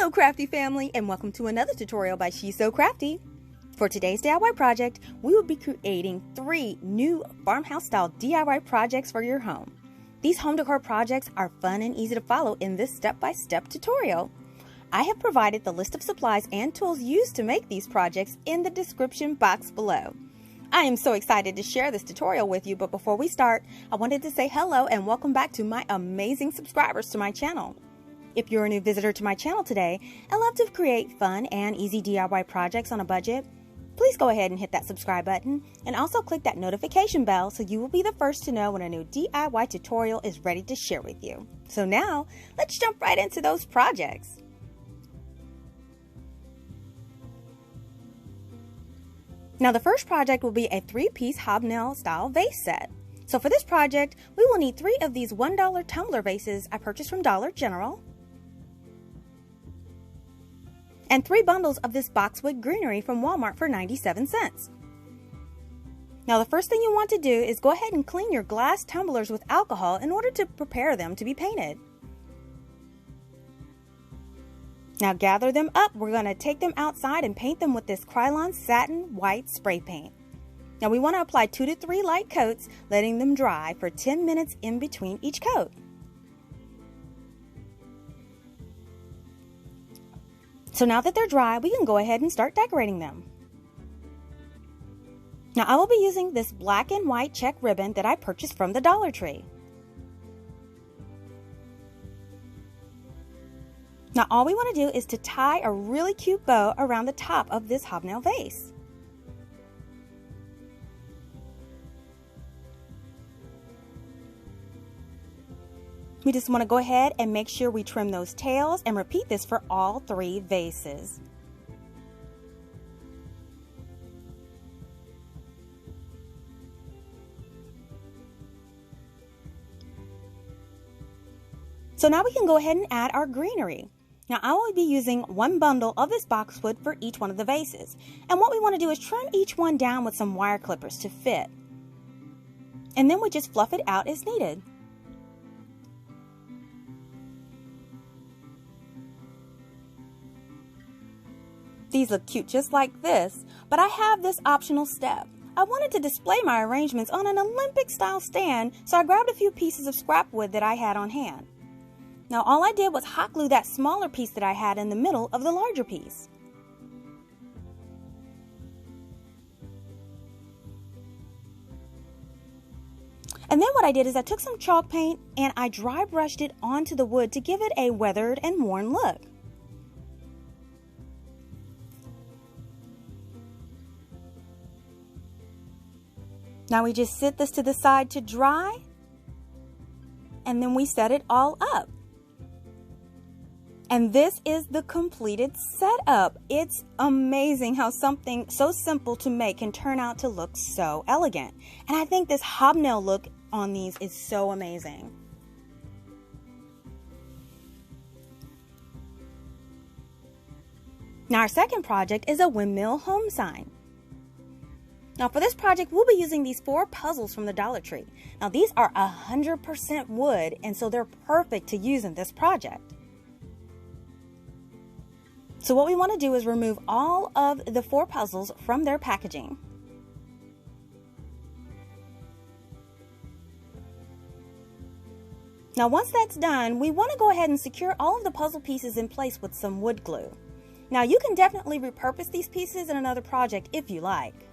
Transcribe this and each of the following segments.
Hello CraftDee Family, and welcome to another tutorial by She's So Crafty. For today's DIY project, we will be creating 3 new farmhouse style DIY projects for your home. These home decor projects are fun and easy to follow in this step-by-step tutorial. I have provided the list of supplies and tools used to make these projects in the description box below. I am so excited to share this tutorial with you, but before we start, I wanted to say hello and welcome back to my amazing subscribers to my channel. If you're a new visitor to my channel today and love to create fun and easy DIY projects on a budget, please go ahead and hit that subscribe button and also click that notification bell so you will be the first to know when a new DIY tutorial is ready to share with you. So now, let's jump right into those projects. Now the first project will be a 3-piece hobnail style vase set. So for this project, we will need 3 of these $1 tumbler vases I purchased from Dollar General, and 3 bundles of this Boxwood greenery from Walmart for 97 cents. Now the first thing you want to do is go ahead and clean your glass tumblers with alcohol in order to prepare them to be painted. Now gather them up. We're going to take them outside and paint them with this Krylon satin white spray paint. Now we want to apply 2 to 3 light coats, letting them dry for 10 minutes in between each coat. So now that they're dry, we can go ahead and start decorating them. Now I will be using this black and white check ribbon that I purchased from the Dollar Tree. Now all we want to do is to tie a really cute bow around the top of this hobnail vase. We just want to go ahead and make sure we trim those tails and repeat this for all 3 vases. So now we can go ahead and add our greenery. Now I will be using 1 bundle of this boxwood for each one of the vases. And what we want to do is trim each one down with some wire clippers to fit. And then we just fluff it out as needed. These look cute just like this, but I have this optional step. I wanted to display my arrangements on an Olympic style stand, so I grabbed a few pieces of scrap wood that I had on hand. Now all I did was hot glue that smaller piece that I had in the middle of the larger piece. And then what I did is I took some chalk paint and I dry brushed it onto the wood to give it a weathered and worn look. Now we just sit this to the side to dry, and then we set it all up. And this is the completed setup. It's amazing how something so simple to make can turn out to look so elegant. And I think this hobnail look on these is so amazing. Now our second project is a windmill home sign. Now for this project, we'll be using these 4 puzzles from the Dollar Tree. Now these are 100% wood, and so they're perfect to use in this project. So what we want to do is remove all of the 4 puzzles from their packaging. Now once that's done, we want to go ahead and secure all of the puzzle pieces in place with some wood glue. Now you can definitely repurpose these pieces in another project if you like.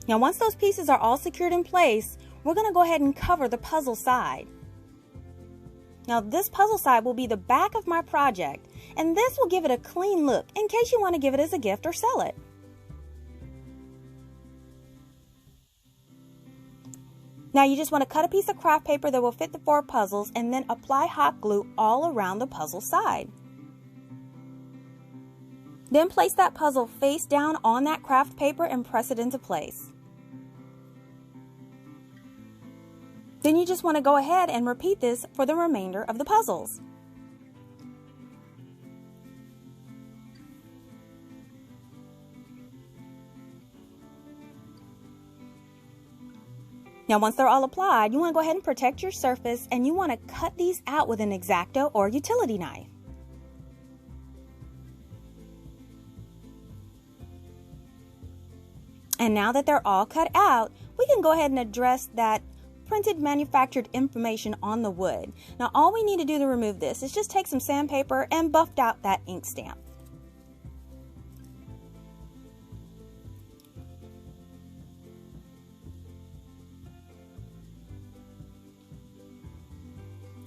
Now once those pieces are all secured in place, we're going to go ahead and cover the puzzle side. Now this puzzle side will be the back of my project, and this will give it a clean look in case you want to give it as a gift or sell it. Now you just want to cut a piece of craft paper that will fit the 4 puzzles and then apply hot glue all around the puzzle side. Then place that puzzle face down on that craft paper and press it into place. Then you just want to go ahead and repeat this for the remainder of the puzzles. Now once they're all applied, you want to go ahead and protect your surface, and you want to cut these out with an X-Acto or utility knife. And now that they're all cut out, we can go ahead and address that printed manufactured information on the wood. Now all we need to do to remove this is just take some sandpaper and buff out that ink stamp.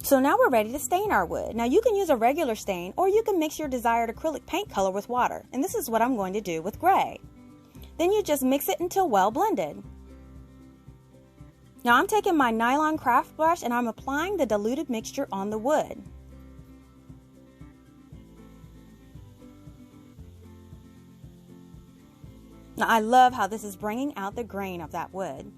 So now we're ready to stain our wood. Now you can use a regular stain, or you can mix your desired acrylic paint color with water. And this is what I'm going to do with gray. Then you just mix it until well blended. Now I'm taking my nylon craft brush and I'm applying the diluted mixture on the wood. Now I love how this is bringing out the grain of that wood.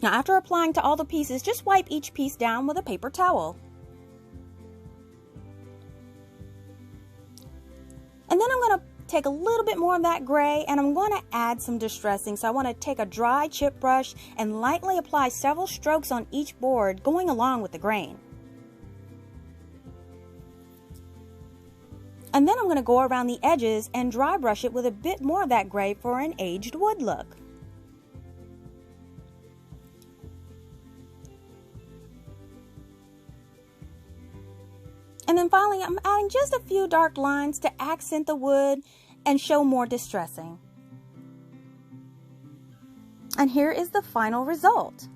Now after applying to all the pieces, just wipe each piece down with a paper towel. And then I'm going to take a little bit more of that gray and I'm going to add some distressing. So I want to take a dry chip brush and lightly apply several strokes on each board going along with the grain. And then I'm going to go around the edges and dry brush it with a bit more of that gray for an aged wood look. And then finally, I'm adding just a few dark lines to accent the wood and show more distressing. And here is the final result.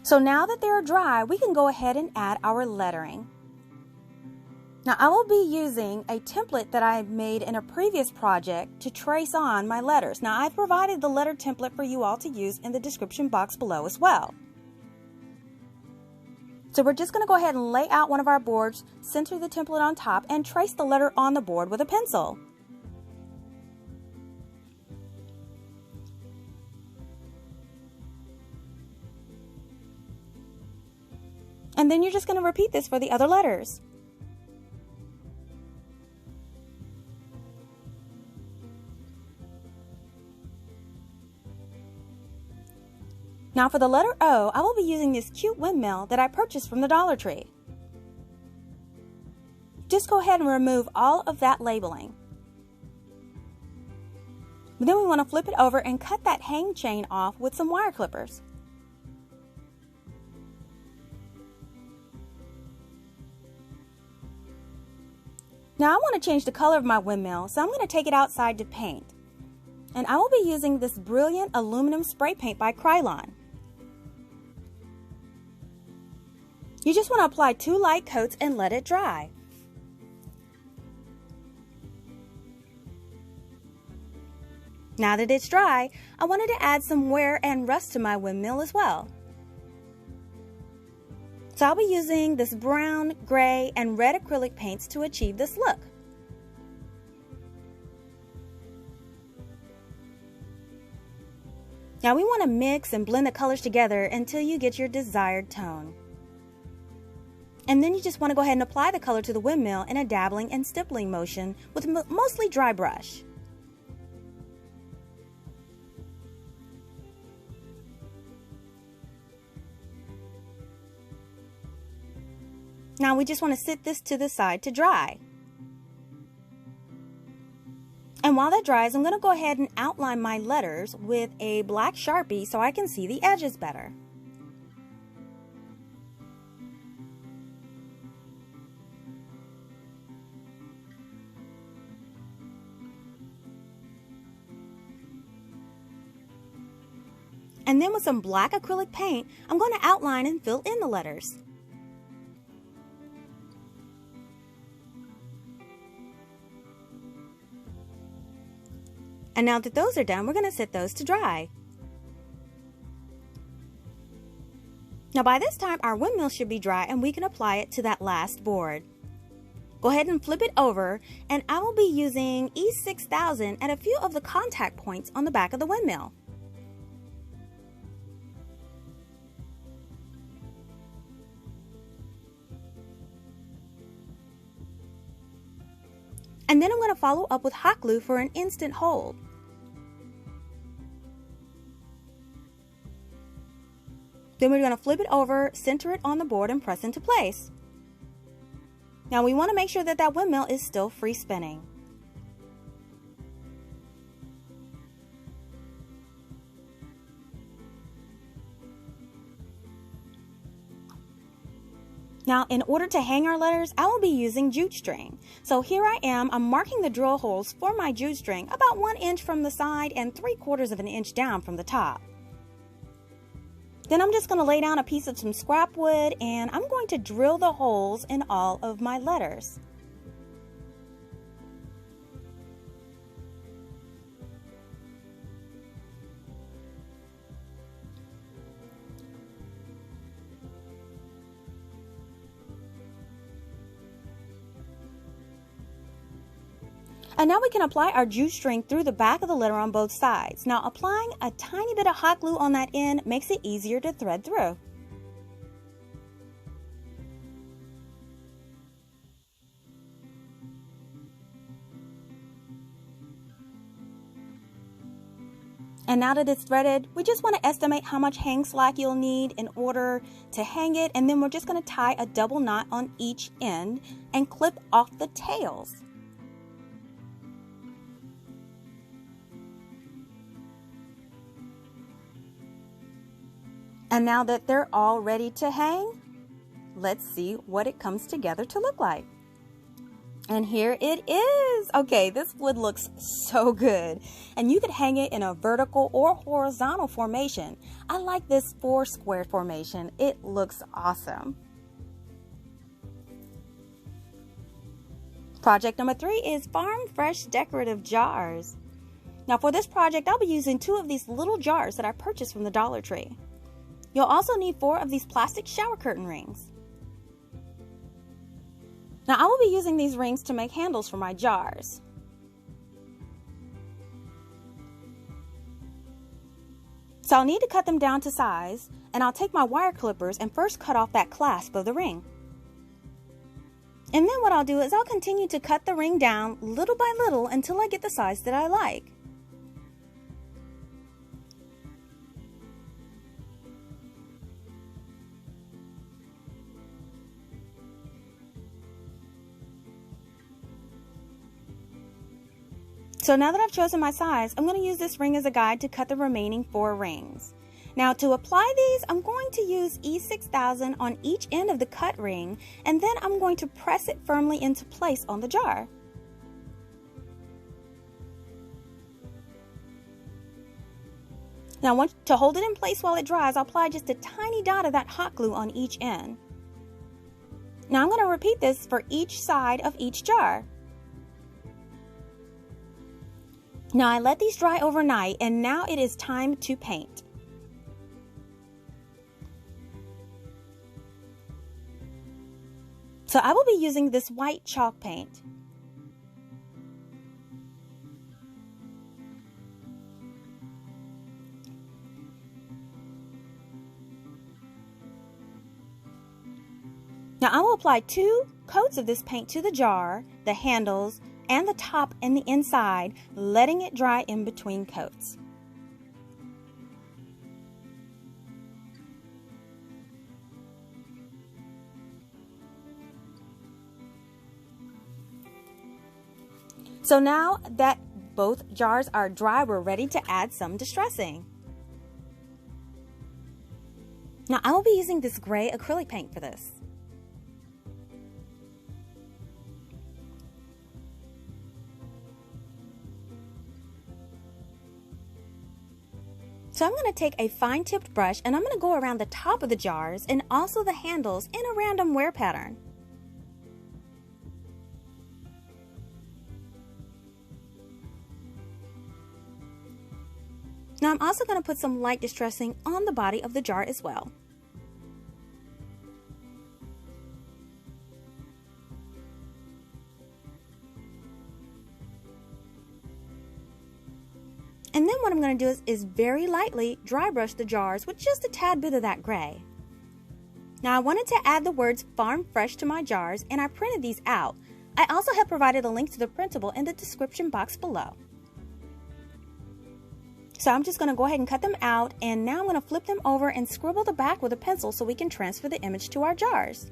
So now that they're dry, we can go ahead and add our lettering. Now I will be using a template that I made in a previous project to trace on my letters. Now I've provided the letter template for you all to use in the description box below as well. So we're just going to go ahead and lay out one of our boards, center the template on top, and trace the letter on the board with a pencil. And then you're just going to repeat this for the other letters. Now for the letter O, I will be using this cute windmill that I purchased from the Dollar Tree. Just go ahead and remove all of that labeling. But then we want to flip it over and cut that hang chain off with some wire clippers. Now I want to change the color of my windmill, so I'm going to take it outside to paint. And I will be using this brilliant aluminum spray paint by Krylon. You just want to apply 2 light coats and let it dry. Now that it's dry, I wanted to add some wear and rust to my windmill as well. So I'll be using this brown, gray, and red acrylic paints to achieve this look. Now we want to mix and blend the colors together until you get your desired tone. And then you just want to go ahead and apply the color to the windmill in a dabbling and stippling motion with mostly dry brush. Now we just want to sit this to the side to dry. And while that dries, I'm going to go ahead and outline my letters with a black Sharpie so I can see the edges better. And then with some black acrylic paint, I'm going to outline and fill in the letters. And now that those are done, we're going to set those to dry. Now by this time, our windmill should be dry and we can apply it to that last board. Go ahead and flip it over, and I will be using E6000 at a few of the contact points on the back of the windmill. And then I'm going to follow up with hot glue for an instant hold. Then we're going to flip it over, center it on the board, and press into place. Now we want to make sure that that windmill is still free spinning. Now, in order to hang our letters, I will be using jute string. So here I am, I'm marking the drill holes for my jute string about 1 inch from the side and 3/4 of an inch down from the top. Then I'm just going to lay down a piece of some scrap wood and I'm going to drill the holes in all of my letters. And now we can apply our jute string through the back of the letter on both sides. Now applying a tiny bit of hot glue on that end makes it easier to thread through. And now that it's threaded, we just want to estimate how much hang slack you'll need in order to hang it, and then we're just going to tie a double knot on each end and clip off the tails. And now that they're all ready to hang, let's see what it comes together to look like. And here it is. Okay, this wood looks so good. And you could hang it in a vertical or horizontal formation. I like this 4 square formation. It looks awesome. Project number 3 is Farm Fresh decorative jars. Now for this project, I'll be using 2 of these little jars that I purchased from the Dollar Tree. You'll also need 4 of these plastic shower curtain rings. Now I will be using these rings to make handles for my jars. So I'll need to cut them down to size, and I'll take my wire clippers and first cut off that clasp of the ring. And then what I'll do is I'll continue to cut the ring down little by little until I get the size that I like. So now that I've chosen my size, I'm going to use this ring as a guide to cut the remaining 4 rings. Now to apply these, I'm going to use E6000 on each end of the cut ring, and then I'm going to press it firmly into place on the jar. Now to hold it in place while it dries, I'll apply just a tiny dot of that hot glue on each end. Now I'm going to repeat this for each side of each jar. Now I let these dry overnight, and now it is time to paint. So I will be using this white chalk paint. Now I will apply 2 coats of this paint to the jar, the handles, and the top and the inside, letting it dry in between coats. So now that both jars are dry, we're ready to add some distressing. Now I will be using this gray acrylic paint for this. So I'm going to take a fine-tipped brush and I'm going to go around the top of the jars and also the handles in a random wear pattern. Now I'm also going to put some light distressing on the body of the jar as well. And then what I'm going to do is very lightly dry brush the jars with just a tad bit of that gray. Now I wanted to add the words Farm Fresh to my jars, and I printed these out. I also have provided a link to the printable in the description box below. So I'm just going to go ahead and cut them out, and now I'm going to flip them over and scribble the back with a pencil so we can transfer the image to our jars.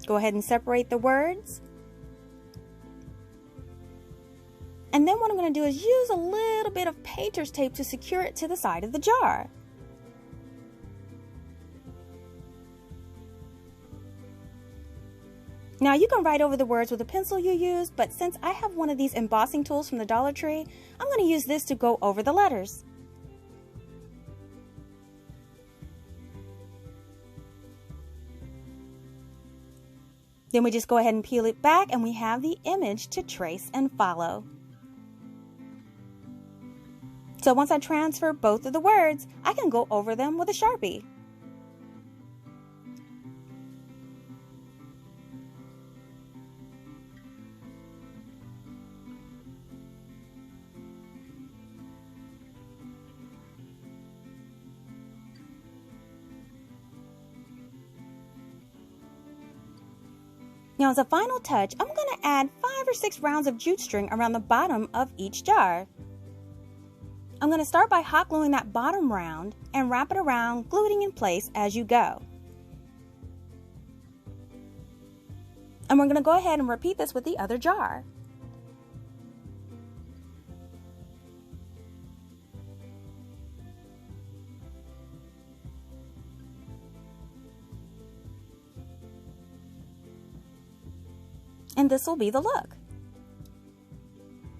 Go ahead and separate the words. And then what I'm going to do is use a little bit of painter's tape to secure it to the side of the jar. Now you can write over the words with the pencil you used, but since I have one of these embossing tools from the Dollar Tree, I'm going to use this to go over the letters. Then we just go ahead and peel it back, and we have the image to trace and follow. So once I transfer both of the words, I can go over them with a Sharpie. Now as a final touch, I'm going to add 5 or 6 rounds of jute string around the bottom of each jar. I'm going to start by hot gluing that bottom round and wrap it around, gluing in place as you go. And we're going to go ahead and repeat this with the other jar. And this will be the look.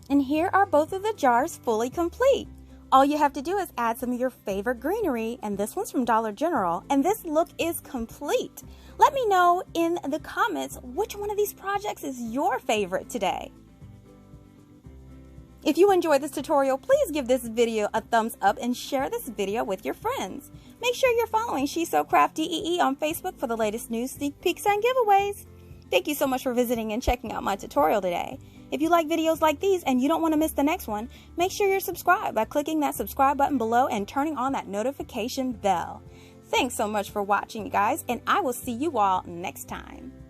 And here are both of the jars fully complete. All you have to do is add some of your favorite greenery, and this one's from Dollar General, and this look is complete. Let me know in the comments which one of these projects is your favorite today. If you enjoyed this tutorial, please give this video a thumbs up and share this video with your friends. Make sure you're following She's So Crafty on Facebook for the latest news, sneak peeks, and giveaways. Thank you so much for visiting and checking out my tutorial today. If you like videos like these and you don't want to miss the next one, make sure you're subscribed by clicking that subscribe button below and turning on that notification bell. Thanks so much for watching, you guys, and I will see you all next time.